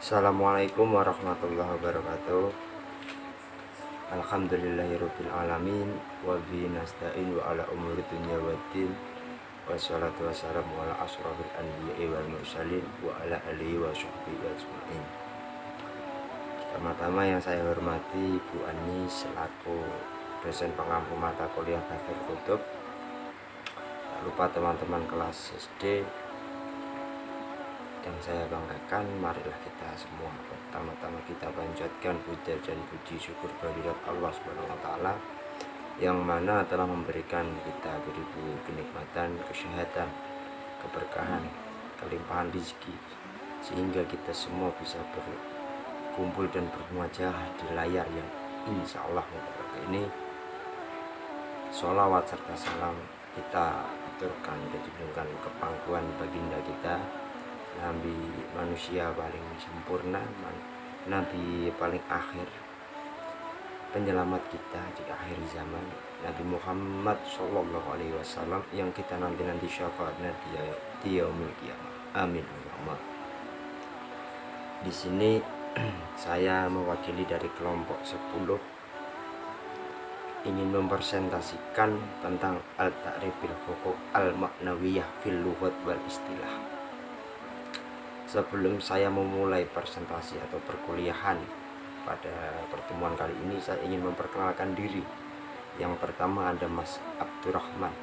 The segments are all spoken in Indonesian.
Assalamualaikum warahmatullahi wabarakatuh. Alhamdulillahirabbil alamin wa bihi nasta'in wa ala umuri dunya waddin. Wassalatu wassalamu ala asrofil anbiya'i wal mursalin wa ala alihi wa sahbihi ajma'in. Pertama-tama yang saya hormati Bu Ani selaku dosen pengampu mata kuliah Bathil Kutub. Tak lupa teman-teman kelas SD yang saya banggakan, marilah kita semua pertama-tama kita panjatkan puja dan puji syukur kehadirat Allah Subhanahu wa taala yang mana telah memberikan kita beribu kenikmatan, kesehatan, keberkahan, kelimpahan rezeki sehingga kita semua bisa berkumpul dan bermuajah di layar yang insya Allah ini. Sholawat serta salam kita aturkan dan junjungan ke pangkuan baginda kita, Nabi manusia paling sempurna, Nabi paling akhir, penyelamat kita di akhir zaman, Nabi Muhammad Shallallahu Alaihi Wasallam yang kita nanti syafaatnya di yaumil qiyamah. Amin. Di sini saya mewakili dari kelompok 10 ingin mempresentasikan tentang al-ta'rifil huquq al-maknawiyah fil lughat wal istilah. Sebelum saya memulai presentasi atau perkuliahan pada pertemuan kali ini, saya ingin memperkenalkan diri. Yang pertama ada Mas Abdurrahman,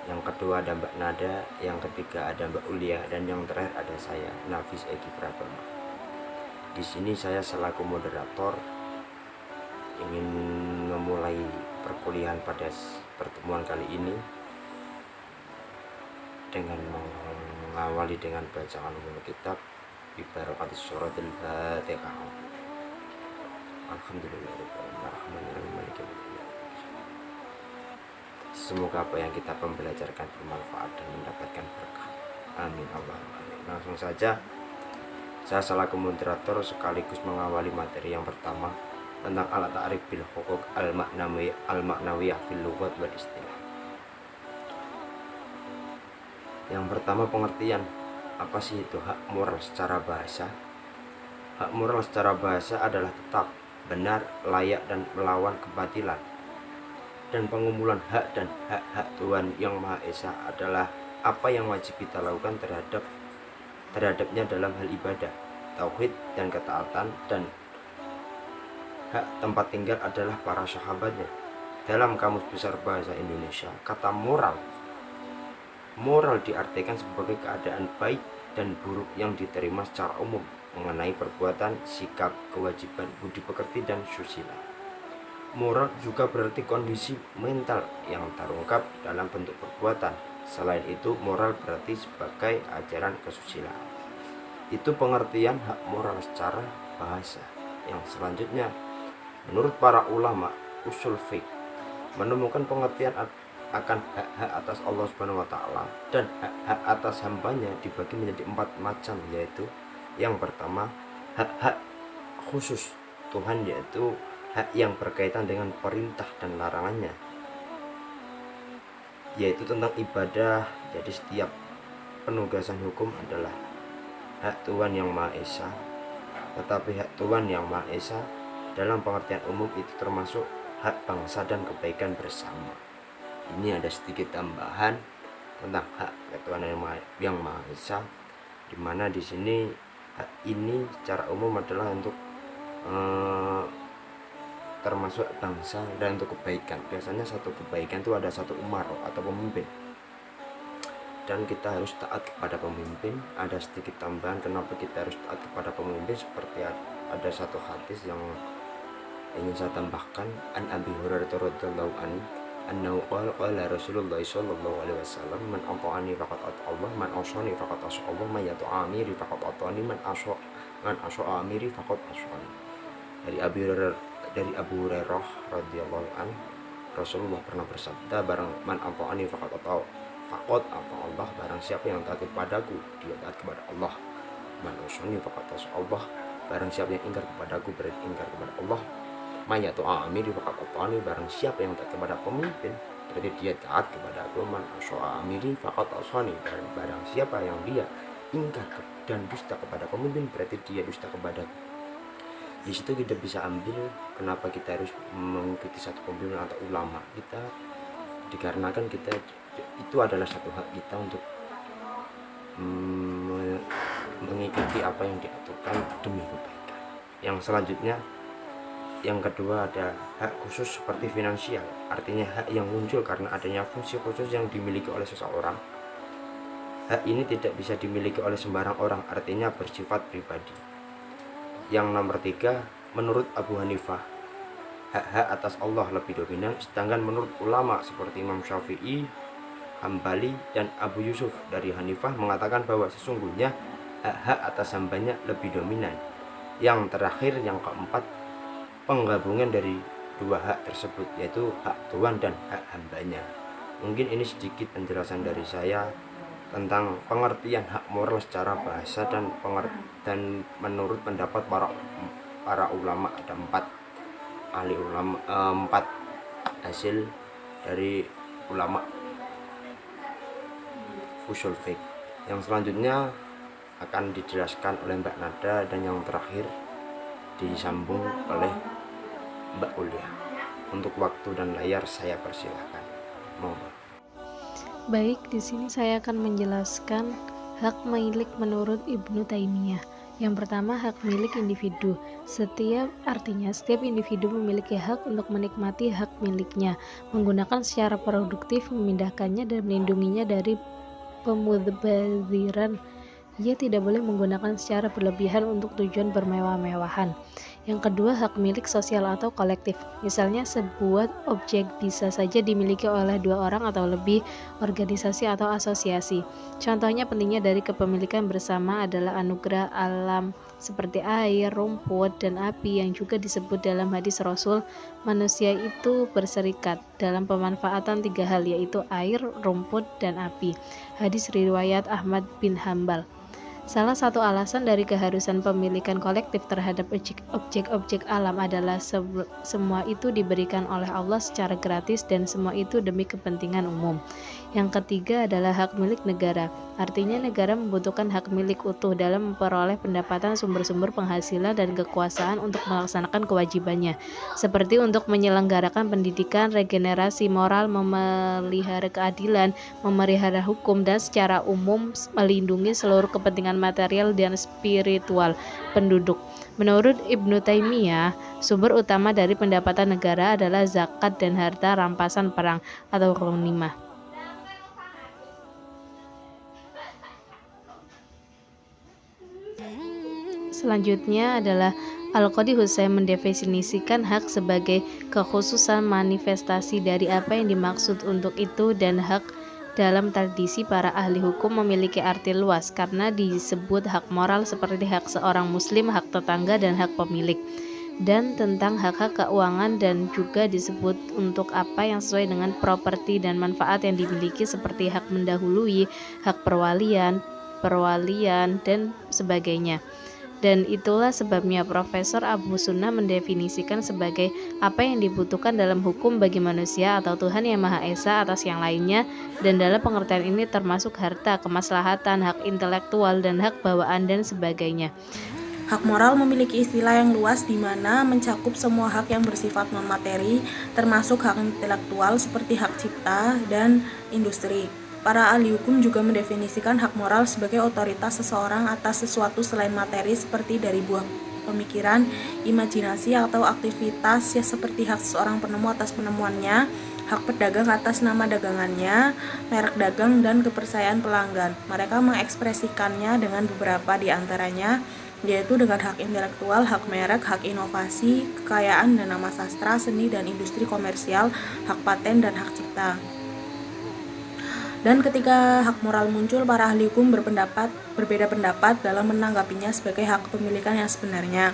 yang kedua ada Mbak Nada, yang ketiga ada Mbak Ulia, dan yang terakhir ada saya, Nafis Egi Prabama. Di sini saya selaku moderator ingin memulai perkuliahan pada pertemuan kali ini dengan mengawali dengan bacaan umum kitab Ibarakat suratul Fatihah. Alhamdulillahirrahmanirrahim. Semoga apa yang kita pembelajarkan bermanfaat dan mendapatkan berkah. Amin Allahumma amin. Langsung saja, saya selaku moderator sekaligus mengawali materi yang pertama tentang alat ta'rif bil huquq al-maknawiyah fil lughat wal istilah. Yang pertama, pengertian apa sih itu hak moral secara bahasa. Hak moral secara bahasa adalah tetap, benar, layak, dan melawan kebatilan. Dan pengumpulan hak dan hak-hak Tuhan yang Maha Esa adalah apa yang wajib kita lakukan terhadapnya dalam hal ibadah, tauhid, dan ketaatan. Dan hak tempat tinggal adalah para sahabatnya. Dalam Kamus Besar Bahasa Indonesia, kata moral diartikan sebagai keadaan baik dan buruk yang diterima secara umum mengenai perbuatan, sikap, kewajiban, budi pekerti, dan susila. Moral juga berarti kondisi mental yang terungkap dalam bentuk perbuatan. Selain itu, moral berarti sebagai ajaran kesusilaan. Itu pengertian hak moral secara bahasa. Yang selanjutnya, menurut para ulama usul fiqh menemukan pengertian akan hak-hak atas Allah Subhanahu wa taala dan hak-hak atas hambanya dibagi menjadi 4 macam, yaitu yang pertama hak-hak khusus Tuhan, yaitu hak yang berkaitan dengan perintah dan larangannya, yaitu tentang ibadah. Jadi setiap penugasan hukum adalah hak Tuhan yang Maha Esa. Tetapi hak Tuhan yang Maha Esa dalam pengertian umum itu termasuk hak bangsa dan kebaikan bersama. Ini ada sedikit tambahan tentang hak Tuhan yang Maha Esa, di mana di sini hak ini secara umum adalah untuk termasuk bangsa dan untuk kebaikan. Biasanya satu kebaikan itu ada satu umaro atau pemimpin, dan kita harus taat kepada pemimpin. Ada sedikit tambahan kenapa kita harus taat kepada pemimpin, seperti ada satu hadis yang ingin saya tambahkan. An Abi Hurairah radhiyallahu anhu annahu qala Rasulullah sallallahu alaihi wasallam, man ata'ani faqad ata'allah, man asani faqad asa'allah, man yata'amiri faqad ata'ani, man asa'amiri faqad asa'ani. Dari Abu Hurairah radhiyallahu anhu, Rasulullah pernah bersabda, barang man ata'ani faqad ata'allah, barang siapa yang taat kepadaku dia taat kepada Allah. Man asani faqad asa'allah, barang siapa yang ingkar kepadaku berarti ingkar kepada Allah. Mayatu amiri faqad ata'ani, barang siapa yang taat kepada pemimpin berarti dia taat kepada aku. Man asya'a amiri faqad asani, barang siapa yang dia ingkar dan dusta kepada pemimpin, berarti dia dusta kepada. Di situ kita bisa ambil kenapa kita harus mengikuti satu pemimpin atau ulama kita, dikarenakan kita itu adalah satu hak kita untuk mengikuti apa yang diaturkan demi kebaikan. Yang selanjutnya, yang kedua ada hak khusus seperti finansial, artinya hak yang muncul karena adanya fungsi khusus yang dimiliki oleh seseorang. Hak ini tidak bisa dimiliki oleh sembarang orang, artinya bersifat pribadi. Yang nomor 3, menurut Abu Hanifah, hak-hak atas Allah lebih dominan, sedangkan menurut ulama seperti Imam Syafi'i, Hambali, dan Abu Yusuf dari Hanifah mengatakan bahwa sesungguhnya hak-hak atas hambanya lebih dominan. Yang terakhir, yang keempat, penggabungan dari dua hak tersebut, yaitu hak Tuhan dan hak hambanya. Mungkin ini sedikit penjelasan dari saya tentang pengertian hak moral secara bahasa dan menurut pendapat para ulama. Ada 4 ahli ulama, 4 hasil dari ulama usul fiqh. Yang selanjutnya akan dijelaskan oleh Mbak Nada, dan yang terakhir disambung oleh Mbak Ulia. Untuk waktu dan layar saya persilahkan, monggo. Baik, di sini saya akan menjelaskan hak milik menurut Ibnu Taimiyah. Yang pertama, hak milik individu. Artinya setiap individu memiliki hak untuk menikmati hak miliknya, menggunakan secara produktif, memindahkannya dan melindunginya dari pemudzaziran. Ia tidak boleh menggunakan secara berlebihan untuk tujuan bermewah-mewahan. Yang kedua, hak milik sosial atau kolektif. Misalnya, sebuah objek bisa saja dimiliki oleh 2 orang atau lebih, organisasi atau asosiasi. Contohnya pentingnya dari kepemilikan bersama adalah anugerah alam seperti air, rumput, dan api yang juga disebut dalam hadis Rasul, manusia itu berserikat dalam pemanfaatan 3 hal, yaitu air, rumput, dan api. Hadis riwayat Ahmad bin Hambal. Salah satu alasan dari keharusan pemilikan kolektif terhadap objek-objek alam adalah semua itu diberikan oleh Allah secara gratis dan semua itu demi kepentingan umum. Yang ketiga adalah hak milik negara. Artinya negara membutuhkan hak milik utuh dalam memperoleh pendapatan, sumber-sumber penghasilan, dan kekuasaan untuk melaksanakan kewajibannya, seperti untuk menyelenggarakan pendidikan, regenerasi moral, memelihara keadilan, memelihara hukum, dan secara umum melindungi seluruh kepentingan material dan spiritual penduduk. Menurut Ibnu Taimiyah, sumber utama dari pendapatan negara adalah zakat dan harta rampasan perang atau ghanimah. Selanjutnya adalah Al-Qadhi Husain mendefinisikan hak sebagai kekhususan manifestasi dari apa yang dimaksud untuk itu, dan hak dalam tradisi para ahli hukum memiliki arti luas karena disebut hak moral seperti hak seorang muslim, hak tetangga, dan hak pemilik. Dan tentang hak-hak keuangan dan juga disebut untuk apa yang sesuai dengan properti dan manfaat yang dimiliki seperti hak mendahului, hak perwalian, dan sebagainya. Dan itulah sebabnya Profesor Abu Sunnah mendefinisikan sebagai apa yang dibutuhkan dalam hukum bagi manusia atau Tuhan yang Maha Esa atas yang lainnya, dan dalam pengertian ini termasuk harta, kemaslahatan, hak intelektual, dan hak bawaan dan sebagainya. Hak moral memiliki istilah yang luas di mana mencakup semua hak yang bersifat non-materi, termasuk hak intelektual seperti hak cipta dan industri. Para ahli hukum juga mendefinisikan hak moral sebagai otoritas seseorang atas sesuatu selain materi seperti dari buah pemikiran, imajinasi, atau aktivitas ya, seperti hak seseorang penemu atas penemuannya, hak pedagang atas nama dagangannya, merek dagang, dan kepercayaan pelanggan. Mereka mengekspresikannya dengan beberapa di antaranya, yaitu dengan hak intelektual, hak merek, hak inovasi, kekayaan dan nama sastra, seni dan industri komersial, hak paten, dan hak cipta. Dan ketika hak moral muncul, para ahli hukum berbeda pendapat dalam menanggapinya sebagai hak kepemilikan yang sebenarnya.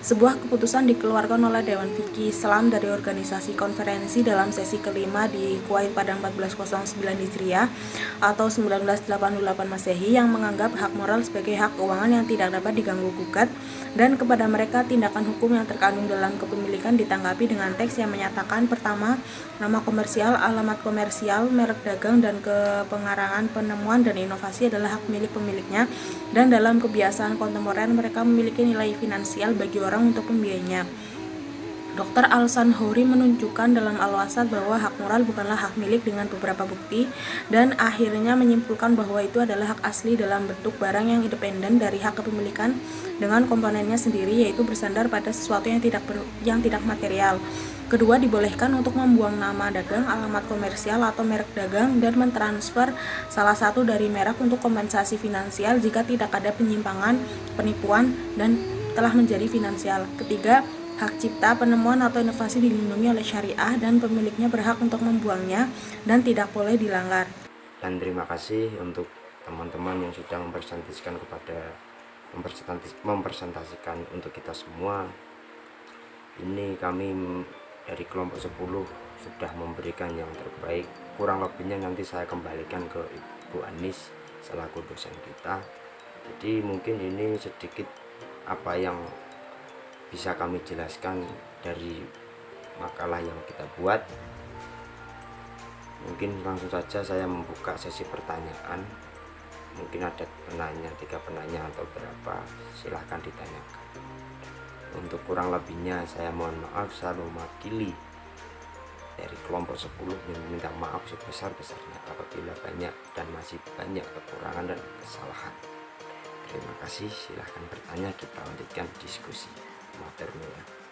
Sebuah keputusan dikeluarkan oleh Dewan Fikih Islam dari organisasi konferensi dalam sesi kelima di Kuwait pada 1409 Hijriah atau 1988 Masehi yang menganggap hak moral sebagai hak keuangan yang tidak dapat diganggu gugat, dan kepada mereka tindakan hukum yang terkandung dalam kepemilikan ditanggapi dengan teks yang menyatakan: pertama, nama komersial, alamat komersial, merek dagang, dan kepengarangan, penemuan, dan inovasi adalah hak milik pemiliknya, dan dalam kebiasaan kontemporer mereka memiliki nilai finansial bagi orang untuk membiayainya. Dr. Al-Sanhouri menunjukkan dalam Al-Wasat bahwa hak moral bukanlah hak milik dengan beberapa bukti, dan akhirnya menyimpulkan bahwa itu adalah hak asli dalam bentuk barang yang independen dari hak kepemilikan dengan komponennya sendiri, yaitu bersandar pada sesuatu yang tidak material. Kedua, dibolehkan untuk membuang nama dagang, alamat komersial atau merek dagang, dan mentransfer salah satu dari merek untuk kompensasi finansial jika tidak ada penyimpangan, penipuan, dan telah menjadi finansial. Ketiga, hak cipta, penemuan, atau inovasi dilindungi oleh syariah dan pemiliknya berhak untuk membuangnya dan tidak boleh dilanggar. Dan terima kasih untuk teman-teman yang sudah mempresentasikan untuk kita semua. Ini kami dari kelompok 10 sudah memberikan yang terbaik. Kurang lebihnya nanti saya kembalikan ke Ibu Anis selaku dosen kita. Jadi mungkin ini sedikit apa yang bisa kami jelaskan dari makalah yang kita buat. Mungkin langsung saja saya membuka sesi pertanyaan. Mungkin ada penanya, 3 penanya atau berapa, silahkan ditanyakan. Untuk kurang lebihnya saya mohon maaf, saya mewakili dari kelompok 10 yang meminta maaf sebesar-besarnya apabila banyak dan masih banyak kekurangan dan kesalahan. Terima kasih, silahkan bertanya, kita lanjutkan diskusi. Matur nuwun.